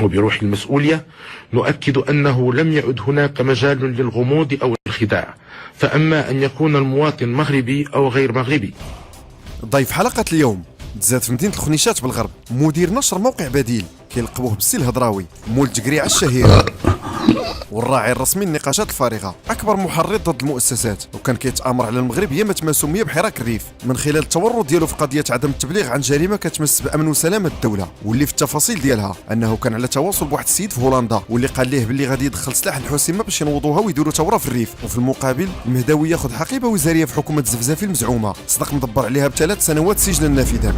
وبروح المسؤولية نؤكد أنه لم يعد هناك مجال للغموض أو الخداع، فأما أن يكون المواطن مغربي أو غير مغربي. ضيف حلقة اليوم تزاد في مدينة الخنيشات بالغرب مدير نشر موقع بديل كيلقبوه بالسي الهضراوي، مول التقريعة الشهير والراعي الرسمي للنقاشات الفارغة، أكبر محرض ضد المؤسسات، وكان كيتآمر على المغرب يمة ما سمي بحراك الريف من خلال التورط ديالو في قضية عدم التبليغ عن جريمة كتمس بأمن وسلامة الدولة، واللي في التفاصيل ديالها أنه كان على تواصل بواحد السيد في هولندا واللي قال ليه باللي غادي يدخل سلاح الحسيمة باش ينوضوها ويديروا ثورة في الريف، وفي المقابل المهداوي ياخذ حقيبة وزارية في حكومة الزفزافي المزعومة، صدق مدبر عليها ب3 سنوات سجن نافذة.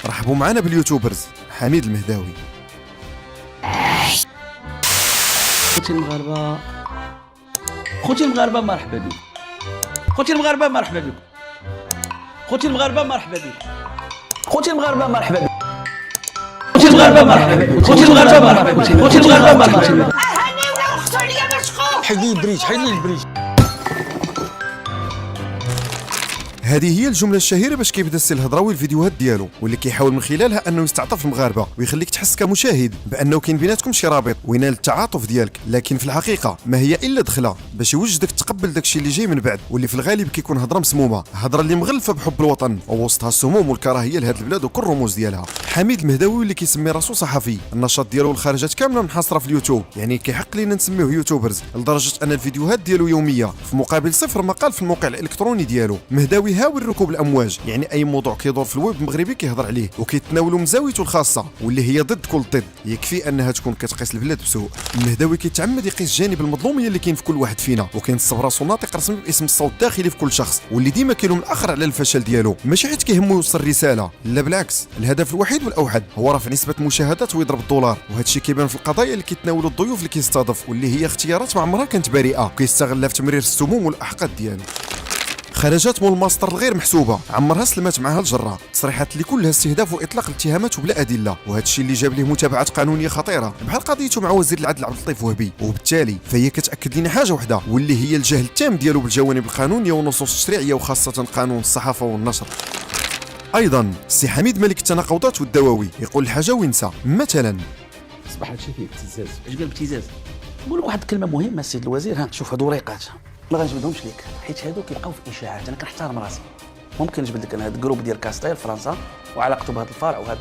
رحبوا معنا باليوتيوبرز حميد المهداوي. خوتي المغاربه، خوتي المغاربه مرحبا بكم، خوتي المغاربه مرحبا بكم، خوتي المغاربه مرحبا بكم، خوتي المغاربه مرحبا بكم، خوتي المغاربه مرحبا بكم، خوتي المغاربه مرحبا بكم، خوتي المغاربه مرحبا بكم. هاني ولا وقتو عليا مشقوق. حيد لي البريج، حيد لي البريج. هذه هي الجملة الشهيرة باش كيبدا السي الهضراوي الفيديوهات ديالو، واللي كيحاول من خلالها انه يستعطف المغاربة ويخليك تحس كمشاهد بانه كاين بيناتكم شي رابط وينال التعاطف ديالك، لكن في الحقيقة ما هي الا دخلة باش يوجدك تقبل داكشي اللي جاي من بعد، واللي في الغالب كيكون هضرة مسمومة، هضرة اللي مغلفة بحب الوطن ووسطها السموم والكراهية لهاد البلاد وكل الرموز ديالها. حميد المهداوي اللي كيسمي راسو صحفي، النشاط ديالو والخارجات كاملة منحصرة في اليوتيوب، يعني كيحق لينا نسميوه يوتيوبرز، لدرجة ان الفيديوهات ديالو يومية في مقابل 0 مقال في الموقع الالكتروني ديالو. مهداوي هاوي ركوب الامواج، يعني اي موضوع كيدور في الويب المغربي كيهضر عليه وكيتناولوا من زاويته الخاصه واللي هي ضد كل ضد، يكفي انها تكون كتقيس البلاد بسوء. المهداوي كيتعمد يقيس جانب المظلوميه اللي كاين في كل واحد فينا، وكينصب راسو ناطق رسمي باسم الصوت الداخلي في كل شخص، واللي ديما كيلوم الاخر على الفشل ديالو، ماشي حيت كيهمو يوصل رساله، لا بالعكس، الهدف الوحيد والاوحد هو رفع نسبه المشاهدات ويضرب الدولار، وهذا الشيء كيبان في القضايا اللي كيتناولوا الضيوف اللي كيستضيف، واللي هي اختيارات ما عمرها كانت بريئه، وكيستغلها في تمرير السموم والاحقاد ديالو. خرجات مول الماستر الغير محسوبه عمرها سلمات معها الجره، تصريحات اللي كلها استهداف واطلاق الاتهامات وبلا ادله، وهذا الشيء اللي جاب ليه متابعات قانونيه خطيره بحال قضيته مع وزير العدل عبد اللطيف وهبي، وبالتالي فهي كتاكد لنا حاجه وحده، واللي هي الجهل التام ديالو بالجوانب القانونيه والنصوص التشريعيه وخاصه قانون الصحافه والنشر. ايضا السي حميد ملك التناقضات والدواوي يقول الحاجه وينسى، مثلا اصبح هادشي فيه ابتزاز. اش قال ابتزاز؟ نقول لك واحد الكلمه مهمه السيد الوزير، ها شوف هادو وريقات ما غنجبدهمش ليك، حيت هادو كيبقاو في اشاعات، انا كنحترم راسي، ممكن نجبد لك انا هاد الجروب ديال كاستيل فرنسا وعلاقته بهذا الفرع وهاد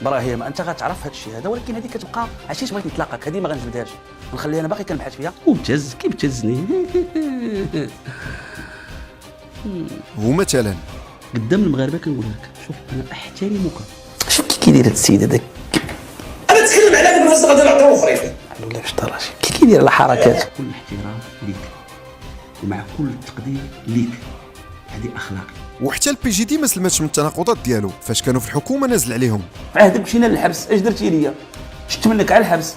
براهيم انت غتعرف هاد الشيء هذا، ولكن هذه كتبقى عرفتي بغيت نتلاقاك، هذه ما غنجبدهاش، نخليها انا باقي كنبحث فيها. وابتز كيبتزني ومثلا قدام المغاربه كنقول لك شوف انا احترمك، شوف كي كيدير هاد السيد هذاك، انا نتكلم على هذا الناس غادي نعطيو اخرين ولا باش راسي كي كيدير الحركات. كل احترام ليك ومع كل التقدير ليك، هذه اخلاق. وحتى البي جي دي ما سلماتش من التناقضات ديالو، فاش كانوا في الحكومه نازل عليهم، في عهدك مشينا للحبس، اش درتي ليا؟ شفت منك على الحبس.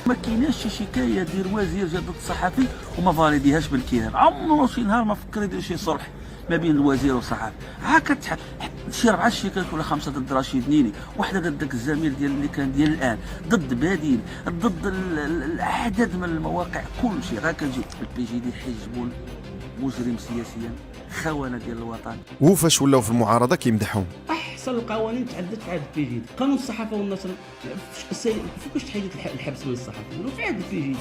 ما كايناش شي شكايه ديال وزير جا ضد الصحفي وما فاليديهاش بالكيان، عمرو شي نهار ما فكر يدير شي صلح ما بين الوزير والصحفي، هاكا شي 4 شيكات ولا 5 ضد رشيد نيني، واحده ضد داك الزميل ديال اللي كان ديال الان، ضد بديل، ضد العدد من المواقع، كل شيء غير كنجي البي جي دي حزب مجرم سياسيا، خونه ديال الوطن. وفاش ولاو في المعارضه كيمدحهم. احسن القوانين تعدت في عهد البي جي دي، قانون الصحافه والنشر فوقاش تحيدت الحبس من الصحافه في عهد البي جي دي.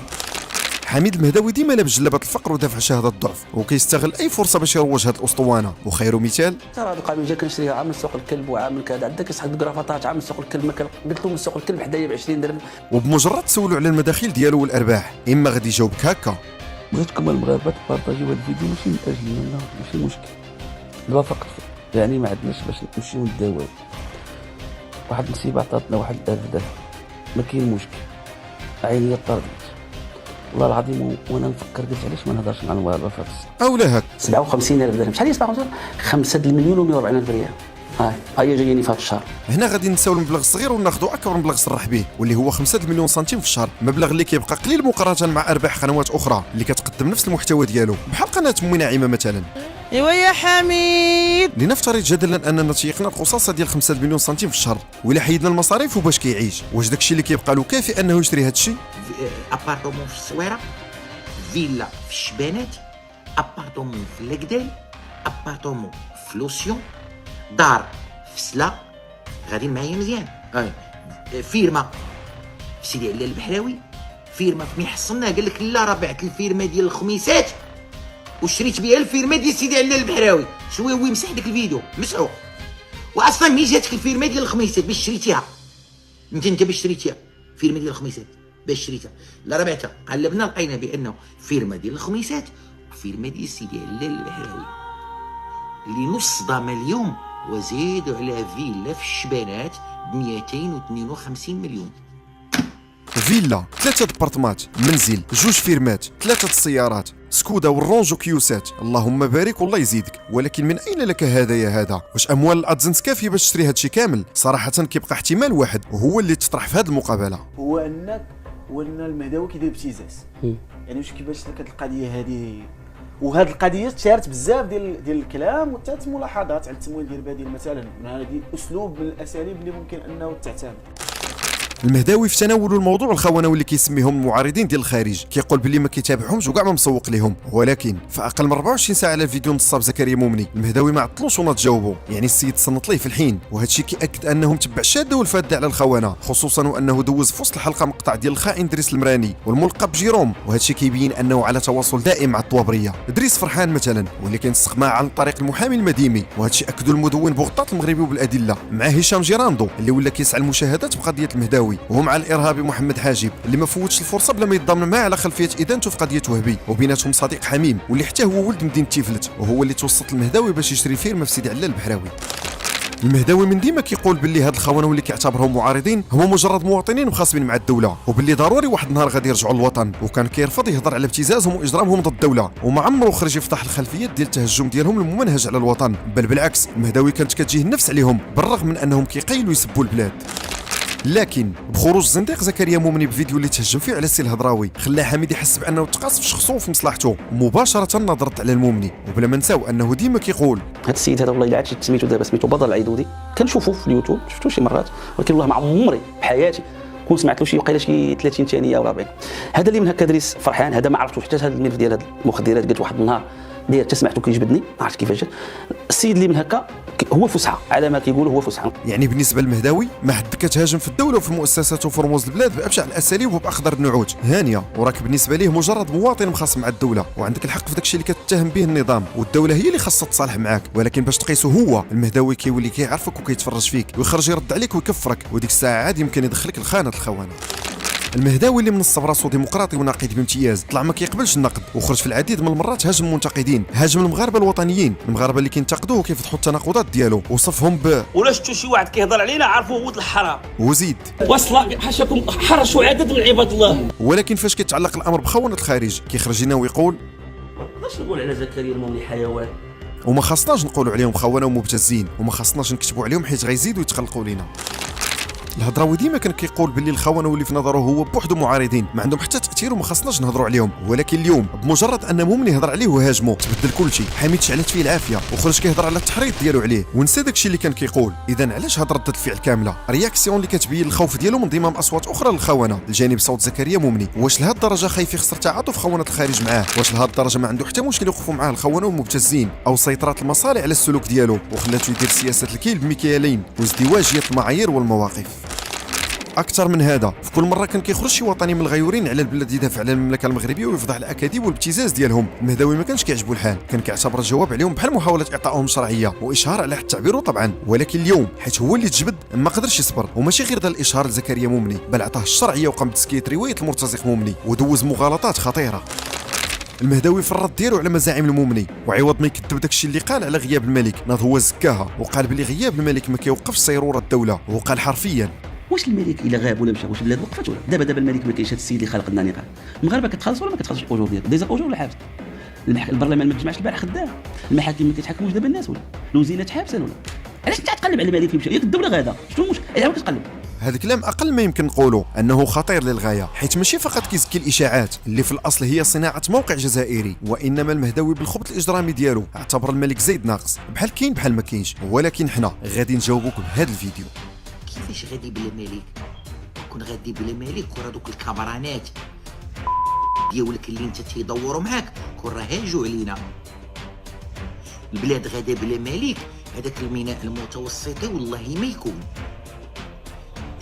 حميد المهداوي ديما لابس جلابه الفقر ودافع شهاده الضعف، وكيستغل اي فرصه باش يروج هذه الاسطوانه، وخير مثال ترى هذا القانون جا كنشريها عام من سوق الكلب وعام كذا، عندك كيسحق الكرافطات عام من سوق الكلب، ما قلت له من سوق الكلب حدايا ب 20 درهم، وبمجرد تسولوا على المداخيل ديالو والارباح اما غادي يجاوبك هكا. بغيتكم المغاربه تبارطاجيو هذا الفيديو ماشي من اجلنا، لا ماشي مشكل، دابا فقط يعني ما عندناش باش نمشيو نداويو، واحد النسيبه عطاتنا واحد 1000 درهم، ما كاين مشكل، عيني طردت والله العظيم، وانا نفكر قلت علاش ما نهضرش مع المغاربه فاكس اولا هك 57,000 درهم، شحال هي 57؟ 5 المليون و140 الف ريال، هاي جايين في هذا الشهر. هنا غادي نساو المبلغ الصغير وناخذوا اكبر مبلغ صرح به، واللي هو 5 مليون سنتيم في الشهر، مبلغ اللي كيبقى قليل مقارنه مع ارباح قنوات اخرى اللي كتقدم نفس المحتوى ديالو، بحال قناه امي ناعمه مثلا. ايوا يا حميد، لنفترض جدلا اننا تيقنا القصاصه ديال 5 مليون سنتيم في الشهر، ولا حيدنا المصاريف وباش كيعيش، واش داكشي اللي كيبقى له كافي انه يشري هذا الشيء؟ ابارتومون في الصويره، فيلا في الشبانات، ابارتومون في الكدال، ابارتومون في لوسيون، دار في سلا، غاديين معايا مزيان. فيرما سيدي علي البحراوي، فيرما ملي حصلناه قال لك لا راه بعت الفيرما ديال الخميسات وشريت بها الفيرما ديال سيدي علي البحراوي. شويه هو يمسح داك الفيديو مسروق. واصلا ملي جاتك الفيرما ديال الخميسات باش شريتيها انت باش شريتيها فيرما ديال الخميسات باش شريتها لا راه بعتها. قلبنا لقينا بانه فيرما ديال الخميسات وفيرما ديال سيدي علي البحراوي اللي نص ضام اليوم وزيدوا على فيلا في الشبانات ب 252 مليون. فيلا، 3 دبارتمات، منزل، 2 فيرمات، 3 السيارات، سكودا والرونجو كيوسات، اللهم بارك والله يزيدك. ولكن من اين لك هذا يا هذا؟ واش اموال الادزنس كافيه باش تشري هادشي كامل؟ صراحه كيبقى احتمال واحد وهو اللي تطرح في هذه المقابله، هو ان المهداوي كيدير ابتزاز. يعني واش كيفاش هاد القضيه هذه، وهاد القضيه تشارت بزاف ديال الكلام وتات ملاحظات على التمويل ديال باديل مثلا. هذه اسلوب من الاساليب اللي ممكن انه تعتمد. المهداوي في تناول الموضوع الخونه واللي كيسميهم المعارضين ديال الخارج، كيقول باللي ما كيتابعهمش وكاع ما مسوق لهم. ولكن في اقل من 24 ساعه على الفيديو نصاب زكريا مومني المهداوي ما عطلوش وناض جاوبوا. يعني السيد صنت ليه في الحين، وهذا الشيء كياكد انهم تبع شاده والفاده على الخونه، خصوصا وانه دوز في وسط الحلقه مقطع ديال الخائن دريس المراني والملقب جيروم، وهذا الشيء كيبين انه على تواصل دائم مع الطوابريه. دريس فرحان مثلا واللي كينسق عن طريق المحامي المديمي، وهذا الشيء اكدوا المدون بوغطات المغربي وبالادله، مع هشام جيراندو اللي ولا كيسعى المشاهدات بقضيه المهداوي، ومع الارهابي محمد حاجب اللي ما فوتش الفرصه بلا ما يتضامن معاه على خلفيه ادانته في قضيه وهبي، وبيناتهم صديق حميم واللي حتى هو ولد مدينه تيفلت، وهو اللي توسط المهداوي باش يشري فيرما في سيدي علي البحراوي. المهداوي من ديما كيقول باللي هاد الخونه واللي كيعتبرهم معارضين هما مجرد مواطنين مخاصمين مع الدوله، وباللي ضروري واحد النهار غادي يرجعوا للوطن، وكان كيرفض يهضر على ابتزازهم واجرامهم ضد الدوله، وما عمره خرج يفتح الخلفيات ديال التهجم ديالهم الممنهج على الوطن، بل بالعكس المهداوي كانت كتجيه النفس عليهم بالرغم من انهم كيقيلوا يسبوا البلاد. لكن بخروج الزنديق زكريا مومني بفيديو اللي تهجم فيه على السي الهضراوي خلى حميد يحس بانه تقاص في شخصه وفي مصلحته، ومباشره نظرت على المومني. وبلا ما نساو انه ديما كيقول هذا السيد هذا والله الا عاد سميتو دابا سميتو بدر العيدودي، كنشوفو في اليوتيوب شفتو شي مرات، ولكن والله ما عمري بحياتي كون سمعت له شي وقيله شي 30 ثانيه ولا 40. هذا اللي من هكا دريس فرحان، هذا ما عرفتوش حتى هذا الملف ديال هاد المخدرات. قلت واحد النهار ديال حتى سمعتو كيجبدني، ما عرفت كيفاش. السيد اللي من هكا هو فسحه على ما كيقولوا، هو فسحه. يعني بالنسبه للمهداوي ما حد كتهاجم في الدوله وفي المؤسسات وفي رموز البلاد بابشع الاساليب وباخضر النعوت هانيه، وراك بالنسبه ليه مجرد مواطن مخاصم مع الدوله، وعندك الحق في داكشي اللي كتتهم به النظام، والدوله هي اللي خاصها تصالح معاك. ولكن باش تقيسو هو المهداوي كيولي كيعرفك وكيتفرج فيك ويخرج يرد عليك ويكفرك، وديك الساعه عاد يمكن يدخلك لخانه الخونه. المهداوي اللي منصب راسو ديمقراطي وناقد بامتياز طلع ما كيقبلش النقد، وخرج في العديد من المرات هاجم المنتقدين، هاجم المغاربه الوطنيين، المغاربه اللي كينتقدوه وكيفتحوا التناقضات ديالو، وصفهم ولا شفتوا شي واحد كيهضر علينا عرفوه ولد الحرام. وزيد واصله حاشاكم حرشوا عدد من عباد الله. ولكن فاش كيتعلق الامر بخونه الخارج كيخرج لنا ويقول ما نقدرش نقول على زكريا المومني حيوان، وما خاصناش نقولوا عليهم خونه ومبتزين، وما خاصناش نكتبوا عليهم حيت غيزيدوا يتخلقوا لينا. الهضراوي ديما كان كيقول باللي الخونه واللي في نظره هو بوحدو معارضين ما عندهم حتى تاثير وما خصناش نهضروا عليهم. ولكن اليوم بمجرد ان مومني يهضر عليه وهاجمو تبدل كلشي، حميد شعلت فيه العافيه وخرج كيهضر على التحريض ديالو عليه ونسى داكشي اللي كان كيقول. اذا علاش هاد ردة الفعل كامله رياكسيون اللي كتبين الخوف ديالو من انضمام اصوات اخرى للخونه لجانب صوت زكريا مومني؟ واش لهاد الدرجه خايف يخسر تعاطف خونه الخارج معاه؟ واش لهاد الدرجه ما عنده حتى مشكل يوقفوا معاه الخونه والمبتزين او سيطره المصالح على السلوك ديالو وخلاته يدير سياسه الكيل بمكيالين وازدواجيه المعايير والمواقف؟ اكثر من هذا في كل مره كان كيخرج شي وطني من الغيورين على البلاد يدافع على المملكه المغربيه ويفضح الاكاذيب والابتزاز ديالهم. المهداوي ما كانش كيعجبو الحال، كان كيعتبر الجواب عليهم بحال محاوله اعطائهم شرعيه واشهار على حد تعبيره طبعا. ولكن اليوم حيت هو اللي تجبد ما قدرش يصبر، وماشي غير ذا الاشهار لزكريا مومني بل عطاه الشرعيه وقام بتسكيت روايه المرتزق مومني ودوز مغالطات خطيره. المهداوي في الرد ديالو على مزاعم المومني وعوض ما يكذب داكشي اللي قال على غياب الملك ناض هو زكاها وقال بلي غياب الملك ما كيوقفش سيروره الدوله، وقال حرفيا واش الملك الا غاب ولا مشى واش البلاد وقفت ولا دابا الملك ما كاينش. هذا السيد اللي خلق لنا نقاب المغاربه كتخلص ولا ما كتخلصش الاجور ديالها؟ دايزه الاجور ولا حابس؟ البرلمان ما تجمعش البارح خدام، المحاكم ما كيتحكموش دابا الناس ولا الوزينات حابسه ولا علاش انت تقلب على الملك يمشي؟ ياك الدوله غادا شنو المشكل؟ علاش كتقلب؟ هذا الكلام اقل ما يمكن نقوله انه خطير للغايه، حيت ماشي فقط كيزكي الاشاعات اللي في الاصل هي صناعه موقع جزائري، وانما المهداوي بالخبط الاجرامي ديالو اعتبر الملك زايد ناقص، بحال كاين بحال ما كاينش. ولكن حنا غادي نجاوبوك بهذا الفيديو. كيفاش غادي بلا ملك؟ كون غادي بلا ملك ورا دوك الكامرانات ديالك اللي انت تيدوروا معاك كون راه هاجوا علينا. البلاد غادا بلا ملك، هذاك الميناء المتوسطي والله ما يكون.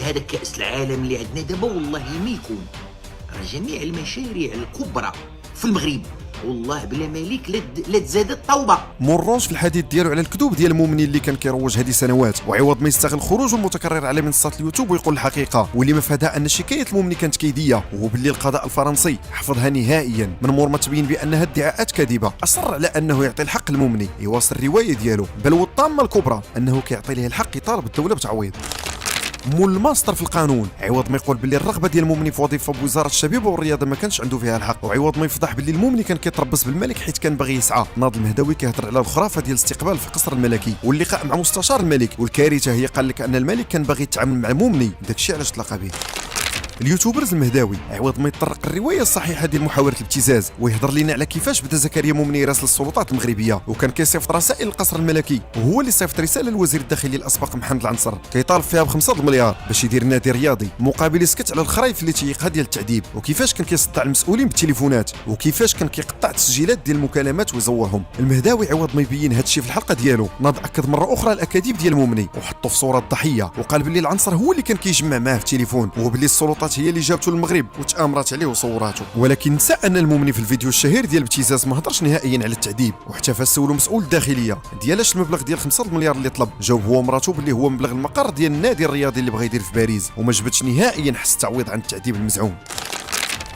هذا كاس العالم اللي عندنا دابا والله ما يكون. راه جميع المشاريع الكبرى في المغرب والله بلا مالك لا تزاد الطوبه. مورونج في الحديث ديالو على الكذوب ديال المؤمنين اللي كان كيروج هذه سنوات، وعوض ما يستغل خروجه المتكرر على منصات اليوتيوب ويقول الحقيقه واللي مفادها ان شكايه المؤمنين كانت كيديه، وهو باللي القضاء الفرنسي حفظها نهائيا من مور ما تبين بانها ادعاءات كاذبه. اصر على انه يعطي الحق المؤمني يواصل الروايه ديالو، بل والطامه الكبرى انه كيعطي ليه الحق يطالب الدوله بتعويض. مول الماستر في القانون عوض ما يقول باللي الرغبه ديال المؤمني في وظيفه بوزاره الشباب والرياضه ما كانش عنده فيها الحق، وعوض ما يفضح باللي المؤمني كان كيتربص بالملك حيت كان باغي يسعى. ناض المهداوي كيهضر على الخرافه ديال الاستقبال في القصر الملكي واللقاء مع مستشار الملك، والكارثه هي قال لك ان الملك كان باغي يتعامل مع المؤمني، داكشي علاش تلاقى به. اليوتيوبرز المهداوي عوض ما يطرق الروايه الصحيحه ديال محاوله الابتزاز ويهضر لنا على كيفاش بدا زكريا مؤمني يراسل السلطات المغربيه، وكان كيصيفط رسائل للقصر الملكي، وهو اللي صيفط رساله للوزير الداخليه الاسبق محمد العنصر كيطالب فيها ب5 المليار باش يدير نادي رياضي مقابل يسكت على الخرايف اللي تيقها ديال التعذيب، وكيفاش كان كيصدع المسؤولين بالتليفونات، وكيفاش كان كيقطع التسجيلات ديال المكالمات ويزورهم. المهداوي عوض ما يبين هذا الشيء في الحلقه ديالو ناض اكد مره اخرى الاكاذيب ديال مؤمني وحطوا في صوره الضحيه، وقال باللي العنصر هو اللي كان كيجمع معاه في التليفون، وباللي السلطات هي اللي جابته المغرب وتآمرات عليه وصوراته. ولكن نسى ان المؤمني في الفيديو الشهير ديال الابتزاز ما هضرش نهائيا على التعذيب، وحتى فاش سولو مسؤول الداخليه ديالاش المبلغ ديال 5 المليار اللي طلب، جاوب هو ومراته باللي هو مبلغ المقر ديال النادي الرياضي اللي بغى يدير في باريس، وما جبتش نهائيا حس التعويض عن التعذيب المزعوم.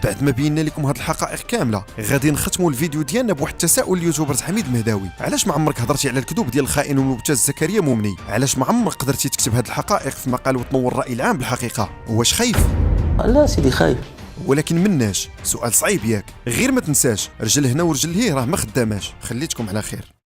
بعد ما بينا لكم هاد الحقائق كامله غادي نختموا الفيديو ديالنا بواحد التساؤل اليوتيوبر حميد مهداوي. علاش ما عمرك هضرتي على الكذوب ديال الخائن والمبتز زكريا مؤمني؟ علاش ما عمرك قدرتي تكتب هاد الحقائق في مقال وتنور الراي العام بالحقيقه؟ واش خايف؟ لا سيدي خايف. ولكن مناش سؤال صعيب ياك، غير ما تنساش رجل هنا ورجل هيه راه ما خداماش. خليتكم على خير.